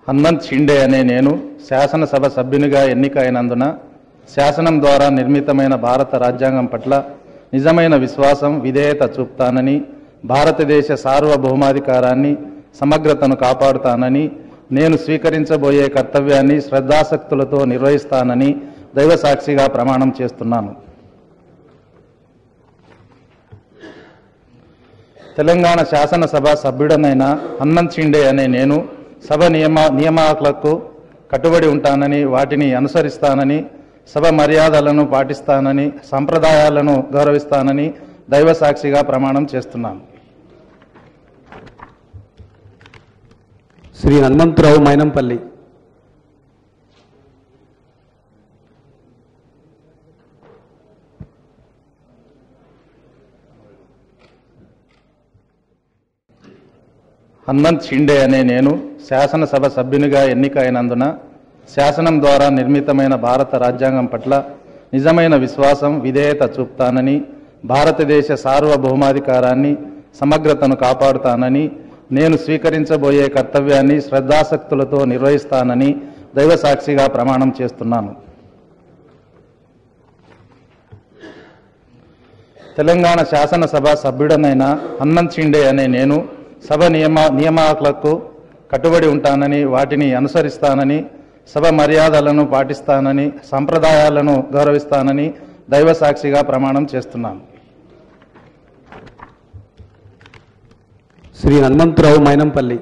హన్మంత్ షిండే అనే నేను శాసనసభ సభ్యునిగా ఎన్నికైనందున శాసనం ద్వారా నిర్మితమైన భారత రాజ్యాంగం పట్ల నిజమైన విశ్వాసం, విధేయత చూపుతానని, భారతదేశ సార్వభౌమాధికారాన్ని, సమగ్రతను కాపాడుతానని, నేను స్వీకరించబోయే కర్తవ్యాన్ని శ్రద్ధాసక్తులతో నిర్వహిస్తానని దైవసాక్షిగా ప్రమాణం చేస్తున్నాను. తెలంగాణ శాసనసభ సభ్యుడనైన హన్మంత్ షిండే అనే నేను సభ నియమాలకు కట్టుబడి ఉంటానని, వాటిని అనుసరిస్తానని, సభ మర్యాదలను పాటిస్తానని, సంప్రదాయాలను గౌరవిస్తానని దైవసాక్షిగా ప్రమాణం చేస్తున్నాను. శ్రీ హనుమంతరావు మైనంపల్లి. హన్మంత్ షిండే అనే నేను శాసనసభ సభ్యునిగా ఎన్నికైనందున శాసనం ద్వారా నిర్మితమైన భారత రాజ్యాంగం పట్ల నిజమైన విశ్వాసం, విధేయత చూపుతానని, భారతదేశ సార్వభౌమాధికారాన్ని, సమగ్రతను కాపాడుతానని, నేను స్వీకరించబోయే కర్తవ్యాన్ని శ్రద్ధాసక్తులతో నిర్వహిస్తానని దైవసాక్షిగా ప్రమాణం చేస్తున్నాను. తెలంగాణ శాసనసభ సభ్యుడనైన హన్మంత్ షిండే అనే నేను సభ నియమాలకు కట్టుబడి ఉంటానని, వాటిని అనుసరిస్తానని, సభ మర్యాదలను పాటిస్తానని, సంప్రదాయాలను గౌరవిస్తానని దైవసాక్షిగా ప్రమాణం చేస్తున్నాను. శ్రీ హనుమంతరావు మైనంపల్లి.